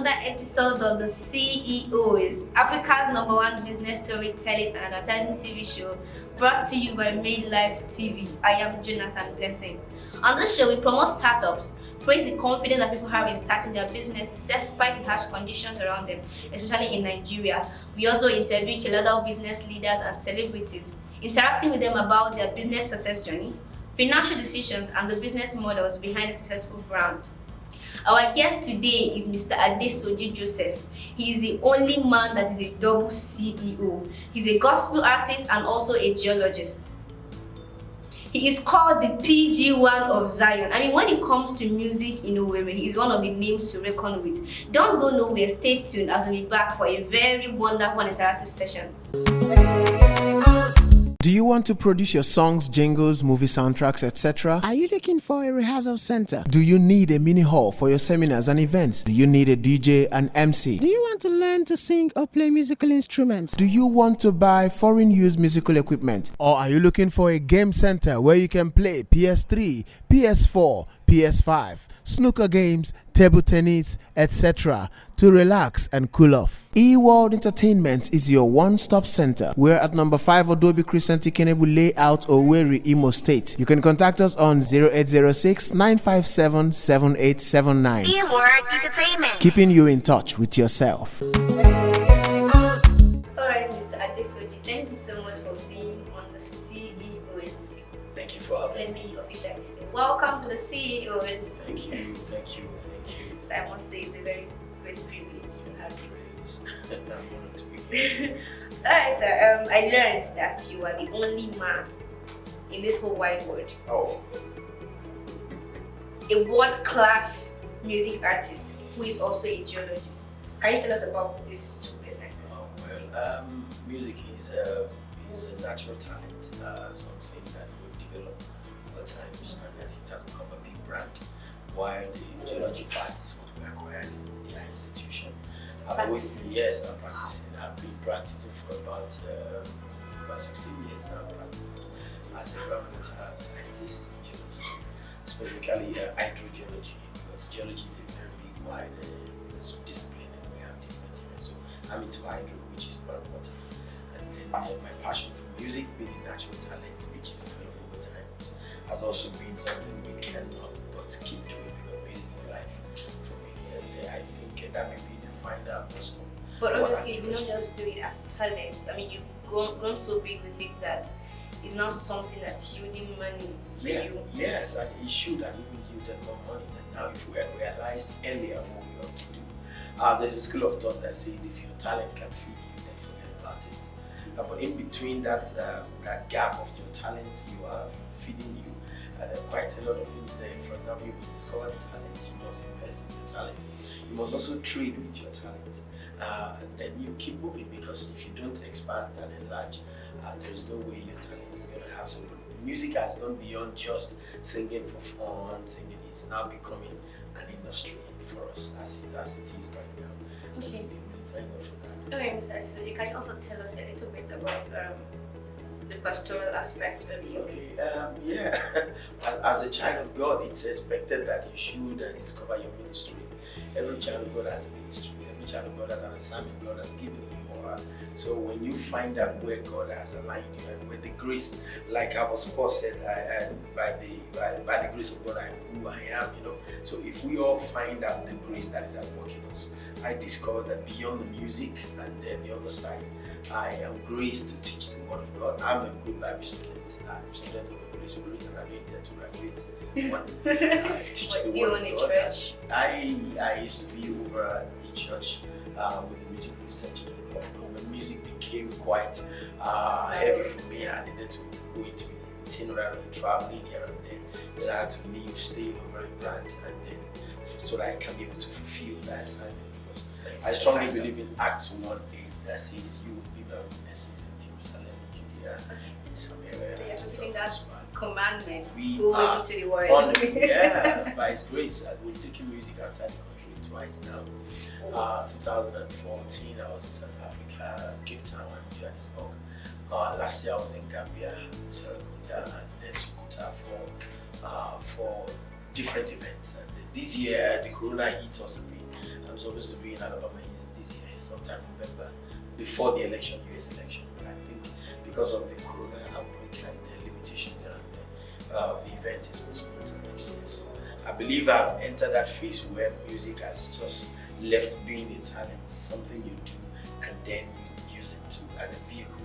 another episode of the CEOs, Africa's #1 business storytelling and advertising TV show, brought to you by Madelife TV. I am Jonathan Blessing. On this show, we promote startups, praise the confidence that people have in starting their businesses despite the harsh conditions around them, especially in Nigeria. We also interview a lot of business leaders and celebrities, interacting with them about their business success journey, financial decisions, and the business models behind a successful brand. Our guest today is Mr. Adesoji Joseph. He is the only man that is a double CEO. He's a gospel artist and also a geologist. He is called the PG1 of Zion. I mean, when it comes to music in Owerri, he is one of the names to reckon with. Don't go nowhere, stay tuned as we'll be back for a very wonderful interactive session. Do you want to produce your songs, jingles, movie soundtracks, etc.? Are you looking for a rehearsal center? Do you need a mini hall for your seminars and events? Do you need a DJ and MC? Do you want to learn to sing or play musical instruments? Do you want to buy foreign use musical equipment? Or are you looking for a game center where you can play PS3, PS4, PS5, snooker games, table tennis, etc. to relax and cool off? eWorld Entertainment is your one-stop center. We're at number 5 Adobe Crescent Ikenebu Layout, Owerri, Imo State. You can contact us on 0806-957-7879. eWorld Entertainment. Keeping you in touch with yourself. Alright, Mr. Adesoji, thank you so much for being on the CEOs. Thank you for having Let me. me officially say, welcome to the CEOs. Thank you. So I must say it's a very great privilege to have you. I'm honored to be here. Alright, sir, I learned that you are the only man in this whole wide world, Oh, a world-class music artist who is also a geologist. Can you tell us about these two businesses? Music is a natural talent, something that we've developed over time, and that it has become a big brand. While the geology part is what we acquired in our institution. I'm practicing. I've been practicing for about 16 years now, practicing as a government scientist, geologist, specifically hydrogeology, because geology is a very big, wide discipline, and we have different areas. So I'm into hydro, which is groundwater, and then my passion for music, being a natural talent, which is developed over time, has also been something we cannot but keep doing, because music is life for me, and I think that may be defined also. But obviously, you don't just do it as talent. I mean, you've grown so big with it that it's not something that's yielding money for you. Yes, and it should have even yielded more money than now if we had realized earlier what we ought to do. There's a school of thought that says if your talent can feed you, then forget about it. But in between that gap of your talent you have feeding you, there are quite a lot of things there. For example, if you discover talent, you must invest in your talent. You must also trade with your talent. And then you keep moving, because if you don't expand and enlarge, there's no way your talent is going to have some. Music has gone beyond just singing for fun, singing. It's now becoming an industry for us as it is right now. Okay. We really thank God for that. Okay, Mr. Adesoji, can you also tell us a little bit about the pastoral aspect of you? Okay, as a child of God, it's expected that you should discover your ministry. Every child of God has a ministry. Every child of God has an assignment God has given you. So when you find out where God has aligned you, and with the grace, like our Paul said, by the grace of God, I am who I am. So if we all find out the grace that is at work in us, I discovered that beyond the music and the other side, I am graced to teach the Word of God. I'm a good Bible student. I'm a student of the Holy Spirit, and I don't intend to graduate. I teach the Word of God. Church? I used to be over a church with the Regional Christian Church. When music became quite heavy for me, I needed to go into itinerary, traveling here and there. Then I had to leave, stay over a brand, and then so that I can be able to fulfill that assignment. Because I strongly believe in Acts 1:8 that says, "You will be my witnesses in Jerusalem, Judea, in Samaria." So you're fulfilling that commandment, We going are into the world. by His grace, we're taking music outside the country twice now. 2014, I was in South Africa, Cape Town, and Johannesburg. Last year, I was in Gambia, Serekunda, and then Sokoto for different events. And this year, the corona hit us a bit. I'm supposed to be in Alabama this year, sometime November, before the election, US election. But I think because of the corona outbreak and the limitations around the event is postponed to next year. So I believe I've entered that phase where music has just left being a talent, something you do, and then you use it as a vehicle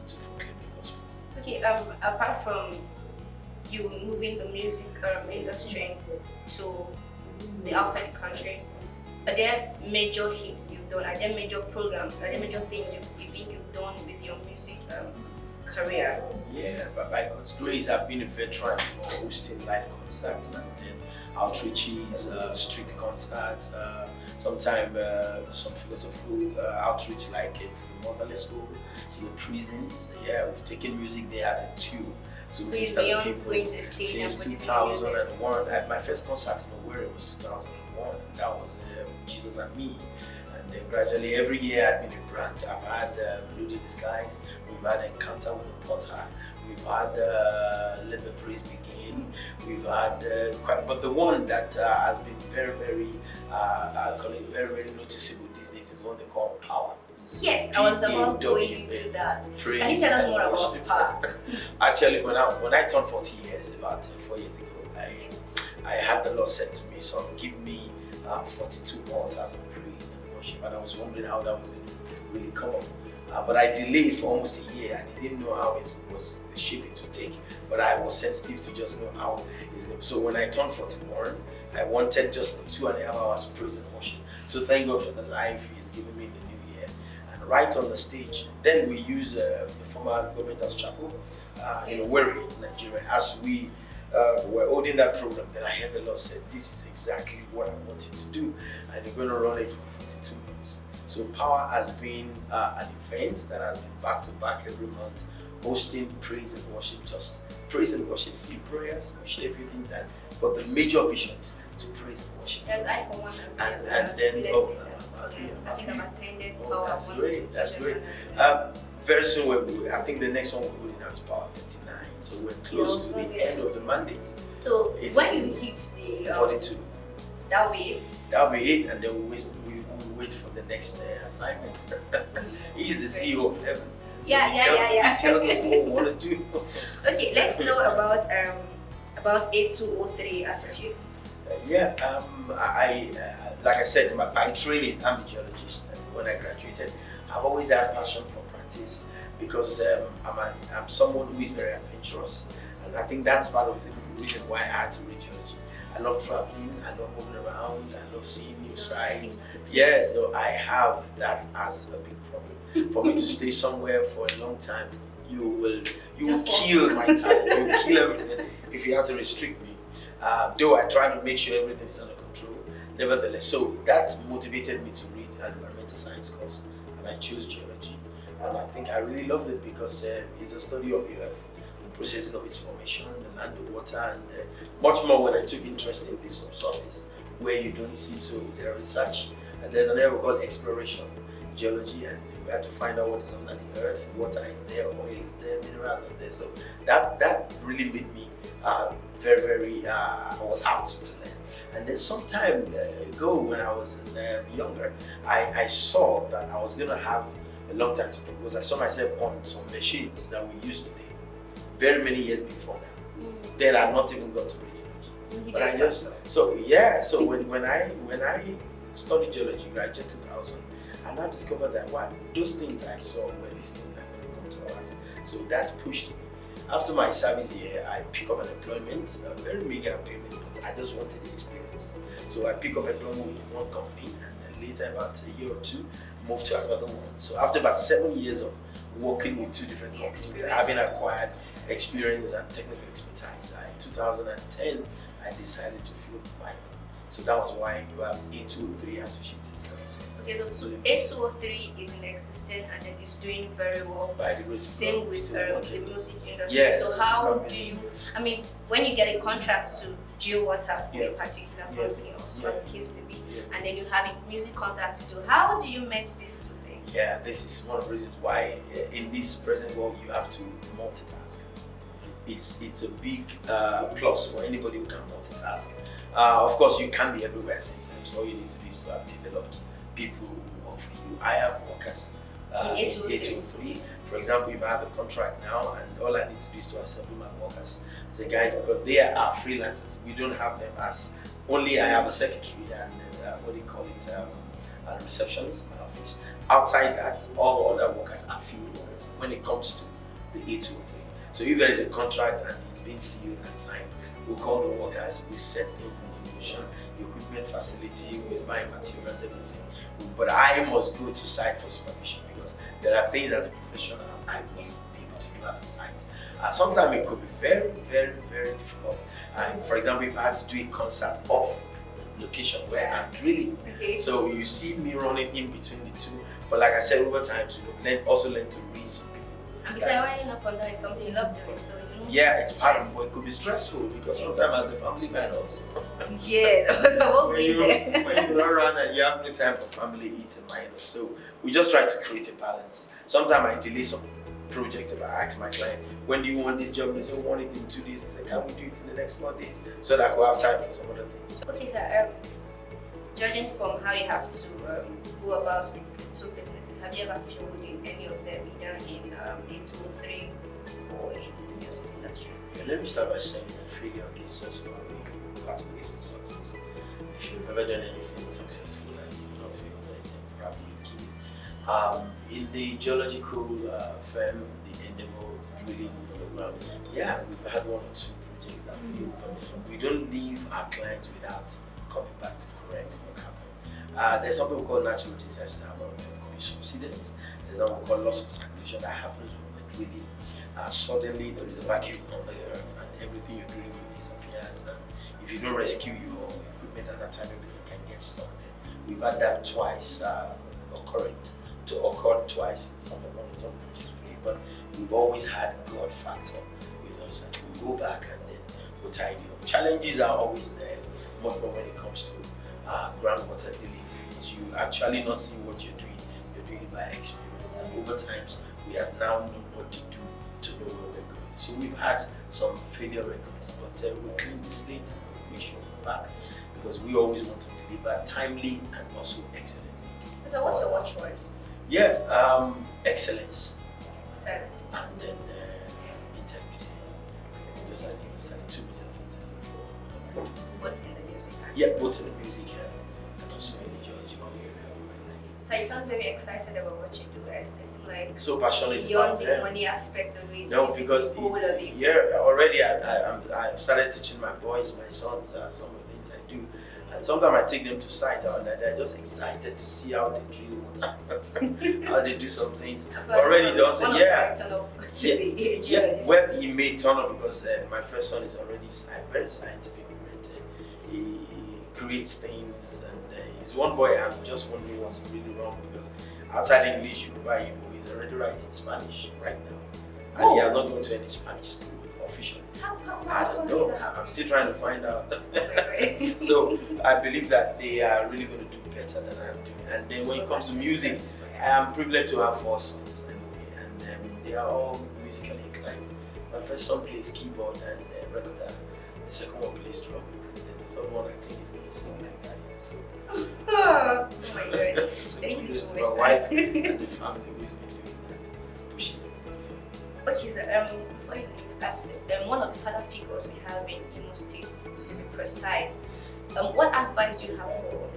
to proclaim the gospel. Okay, apart from you moving the music industry to the outside the country, are there major hits you've done? Are there major programs? Are there major things you think you've done with your music career? Yeah, but by God's grace, I've been a veteran for hosting live concerts and then outreaches, street concerts, sometimes some philosophical outreach like to the motherless home, to the prisons. Yeah, we've taken music there as a tool to So it's minister to beyond people. going to the stage and Since producing music. 2001, my first concert in Owerri was 2001. That was Jesus and Me. And then gradually, every year I've been a brand. I've had Loaded Disguise, we've had Encounter with the Potter, we've had Let the Praise Begin, we've had quite, but the one that has been very, I call it very noticeable these days is one they call Power. Yes, I was about going into that. Can you tell us more about Power? Actually, when I turned 40 years, about 4 years ago, I had the Lord said to me, son, give me 42 altars of praise and worship, and I was wondering how that was going to really come up. But I delayed for almost a year. I didn't know how it was, the shape it would take, but I was sensitive to just know how it's going to. So when I turned 41, I wanted just the 2.5 hours praise and worship. So thank God for the life He's given me in the new year. And right on the stage, then we use the former government house chapel in Owerri, Nigeria. As we were holding that program, then I heard the Lord said, this is exactly what I want you to do, and you're going to run it for 42 months. So Power has been an event that has been back to back every month, hosting praise and worship, just praise and worship, few prayers, we share a few things, but the major vision is to praise and worship. Yes, I for one And then I think I've attended oh, Power. that's one great, or two that's occasions great. and- Very soon, I think the next one we're holding now is Power 39, so we're close to the end of the mandate. So It's when you hit the 42. that'll be it. That'll be it, and then we'll wait for the next assignment. He is the CEO of heaven. So Yeah. He tells us what we want to do. Okay, let's know about A203 Associates. I like I said, by training, I'm a geologist, and when I graduated, I've always had a passion for practice because I'm someone who is very adventurous, and I think that's part of the reason why I had to read geology. I love traveling, I love moving around, I love seeing new sites. Yeah, so I have that as a big problem. For me to stay somewhere for a long time, you will kill my talent, you will kill everything if you have to restrict me. Though I try to make sure everything is under control, nevertheless. So that motivated me to read an environmental science course, and I chose geology. And I think I really loved it because it's a study of the earth, the processes of its formation, the land, the water, and much more when I took interest in the subsurface, where you don't see. So there are research, and there's an area called exploration geology, and we had to find out what is under the earth. Water is there, oil is there, minerals are there. So that really made me very I was out to learn. And then some time ago, when I was younger, I saw that I was going to have a long time to because I saw myself on some machines that we use today very many years before now. Then I had not even got to geology. But I just so when I studied geology, graduated 2000, I now discovered that those things I saw were these things that going to come to us. So that pushed me. After my service year, I pick up an employment, a very meager payment, but I just wanted the experience. So I pick up employment with one company, and then later, about a year or two, moved to another one. So after about 7 years of working with 2 different companies, having acquired experience and technical expertise, in 2010, I decided to float my own. So that was why you have A203 Associated Services. Okay, so A203 is in existence and then it's doing very well. By the grace of Same God, with still the music industry. Yes, So how do you, when you get a contract to geo water for a particular company or so as the case may be, and then you have a music concert to do, how do you match these two things? Yeah, this is one of the reasons why in this present world you have to multitask. it's a big plus for anybody who can multitask. Of course, you can be everywhere at the same time. So all you need to do is to have developed people who work for you. I have workers In in 803. 803. For example, if I have a contract now and all I need to do is to assemble my workers, I say, guys, because they are freelancers, we don't have them as only I have a secretary and what do you call it, a receptionist in my office. Outside that, all other workers are field workers when it comes to the 803. So if there is a contract and it's been sealed and signed, we'll call the workers, we set things into motion, the equipment facility, we buy materials, everything. But I must go to site for supervision because there are things as a professional I must be able to do at the site. Sometimes it could be very, very, very difficult. For example, if I had to do a concert off the location where I'm drilling, Okay. so you see me running in between the two. But like I said, over time, also learn to read some people. And besides, running up and down is something you love doing, so you know. Yeah, it's part of it. Could be stressful because sometimes as a family man also. Yes, I won't when be you there. when you run around and you have no time for family, it's a minus. So we just try to create a balance. Sometimes I delay some projects if I ask my client, when do you want this job? They say, we want it in 2 days. I say, can we do it in the next 4 days? So that I will have time for some other things. Okay, so judging from how you have to go about with the two businesses, have you ever failed in any of them, either in 803 or in the music industry? Yeah, let me start by saying that failure is just one pathways to success. If you've ever done anything successful and you've not failed, then probably you keep it. In the geological firm, the Endeavor drilling program, yeah, we've had 1 or 2 projects that failed, but we don't leave our clients without coming back to correct what happened. There's something we call natural disaster. One of them could be subsidence. There's something we call loss of circulation that happens when we're drilling. Suddenly there is a vacuum on the earth and everything you're drilling with disappears. And if you don't rescue your equipment at that time, everything can get stuck there. We've had that twice occur twice in some of them, but we've always had God factor with us and we go back and then we'll tidy up. Challenges are always there, much more when it comes to groundwater deliveries. You actually not see what you're doing it by experience, and over times we have now known what to do to know where we're going. So we've had some failure records, but we clean the slate and we show back because we always want to deliver timely and also excellently. So what's your watchword? Yeah, excellence Excellence. and then integrity. Those are the 2 major things I look for. What's in the music? Yeah, both in the music and also in the geological area. So you sound very excited about what you do. It's like So passionate beyond about the them. money aspect of it. No, this because is the whole of it. yeah, already I've started teaching my boys, my sons, some of the things I do. And sometimes I take them to site and they're just excited to see how they drill, how they do some things. Already they also, well, he may turn up because my first son is already very scientific oriented. He creates things and he's one boy. I'm just wondering what's really wrong because outside English, he's already writing Spanish right now. And he has not gone to any Spanish school officially. I don't know. I'm still trying to find out. So I believe that they are really going to do better than I'm doing. And then when it comes to music, I am privileged to have 4 sons anyway, and they are all musically inclined. My first son plays keyboard and recorder. The second one plays drum, and then the third one I think is going to sing like that. So, Oh my god! so Thank you kudos so to much. my wife and the family who's been doing that, pushing it. Okay, so before you leave, as one of the father figures we have in Imo State, to be precise, what advice do you have for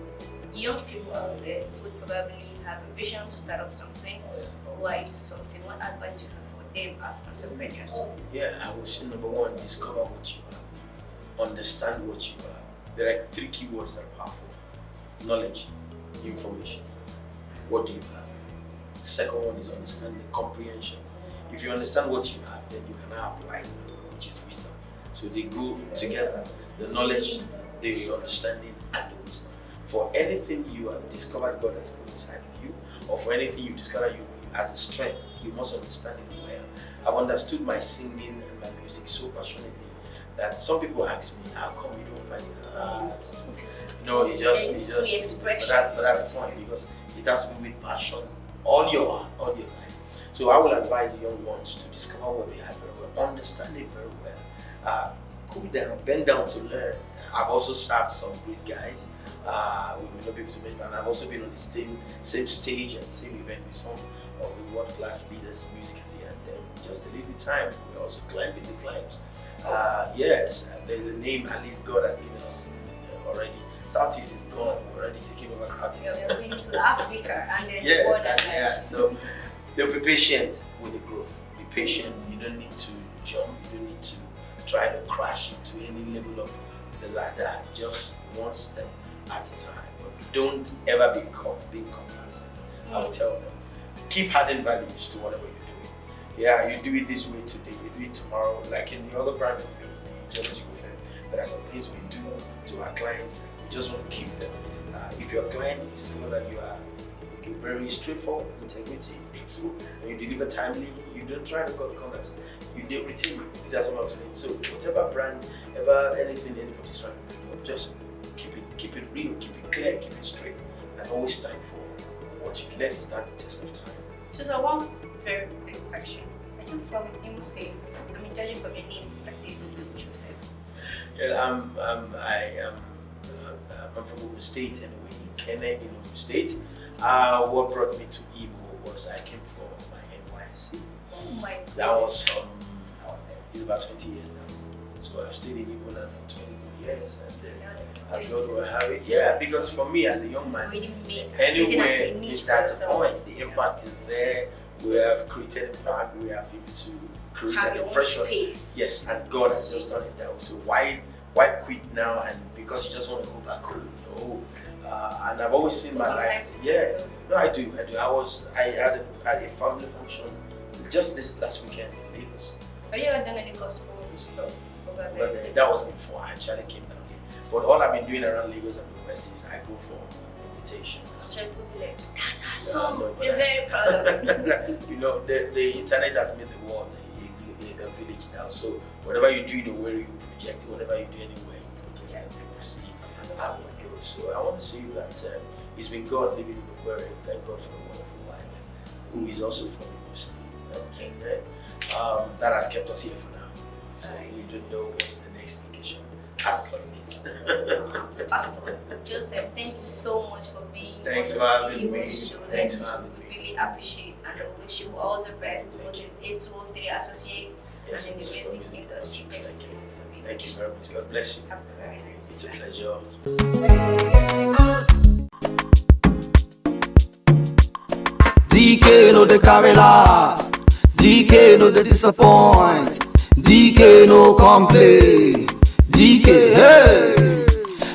young people out there who probably have a vision to start up something or who are into something? What advice do you have for them as entrepreneurs? Yeah, I would say number 1, discover what you are, understand what you are. There are 3 keywords that are powerful: knowledge, information. What do you have? Second one is understanding, comprehension. If you understand what you have, then you can now apply, which is wisdom. So they go together: the knowledge, the understanding, and the wisdom. For anything you have discovered God has put inside of you, or for anything you discover you as a strength, you must understand it well. I've understood my singing and my music so passionately that some people ask me, how come you don't find it hard? No, it's just expression. but that's the point, because it has to be with passion all your life. So I will advise the young ones to discover what they have very well, understand it very well, cool down, bend down to learn. I've also served some great guys. We may not be able to mention, and I've also been on the same stage and same event with some of the world-class leaders musically, and just a little bit time, we're also climbing the climbs. Yes, there's a name at least God has given us already. Southeast is gone, we're already taking over Southeast. Yeah, we're going to Africa and then yes, so they'll be patient with the growth. Be patient, you don't need to jump, you don't need to try to crash into any level of the ladder, just one step at a time. But don't ever be caught being complacent. I will tell them, keep adding values to whatever you're doing. Yeah, you do it this way today, you do it tomorrow. Like in the other brand of the geological firm, there are some things we do to our clients. We just want to keep them. If your client discover that you're very straightforward, integrity, truthful, and you deliver timely, you don't try to cut corners. You do retain. These are some of the things. So whatever brand, anything anybody's trying to do, just keep it real, keep it clear, keep it straight, and always stand for what you let it stand the test of time. Just one very quick question. Are you from Imo State? I mean, judging from your name, Adesoji Joseph. Yeah, I'm from Ogun State anyway, Kenya in Ogun State. What brought me to Imo was I came for my NYC. Oh my God. That was it's about 20 years now. So I've stayed in Igbo land for 20 years, and as God will have it. Yeah, because for me as a young man, anywhere is that's the point. The impact is there. We have created impact. We have been able to create have an impression. Space. Yes, and God has just done it that way. So why quit now? And because you just want to go back home? No. And I've always seen my life. Yes, no, I do. I had a family function just this last weekend in Lagos. Are you ever done any gospel stuff over there? That was before I actually came down here. But all I've been doing around Lagos and the West is I go for invitations. That's awesome. We're very proud of it. You know, the internet has made the world a village now. So whatever you do in the way you project it, whatever you do anywhere you project it, people see how it goes. So I want to say that it's been God living in the world. Thank God for a wonderful wife who is also from Imo State. Okay. That has kept us here for now. So we don't know what's the next location. As God needs. Pastor Joseph, thank you so much for being Thanks on for having the me. CEO show. Thanks for having We me. really appreciate and I wish you all the best both in 8203 Associates Yes, and in it's the for music industry. Thank you. Thank you very much. God bless you. Have a very nice It's a day. pleasure. DK no dey carry last, DK no dey disappoint, DK no complain, DK hey.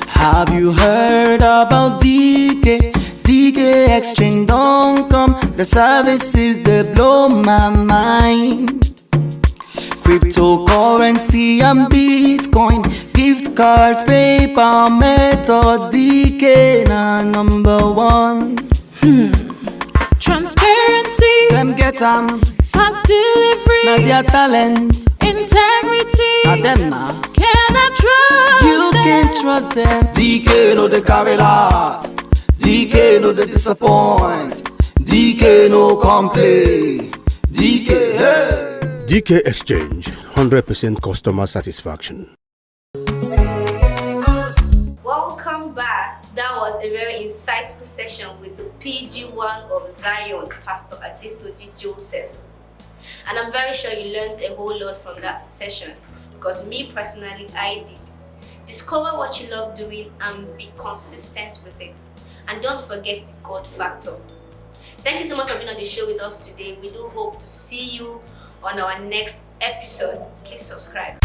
Have you heard about DK? DK exchange don't come, the services they blow my mind. Cryptocurrency and Bitcoin, gift cards, PayPal methods, DK na number one. Transparency, Them get fast delivery, na their talent, integrity. na them na. Can I trust You them? can trust them. DK no dey carry last, DK no dey disappoint, DK no complain, DK hey. DK Exchange, 100% customer satisfaction. Welcome back. That was a very insightful session with the PG1 of Zion, Pastor Adesoji Joseph. And I'm very sure you learned a whole lot from that session because me personally, I did. Discover what you love doing and be consistent with it. And don't forget the God factor. Thank you so much for being on the show with us today. We do hope to see you on our next episode. Please subscribe.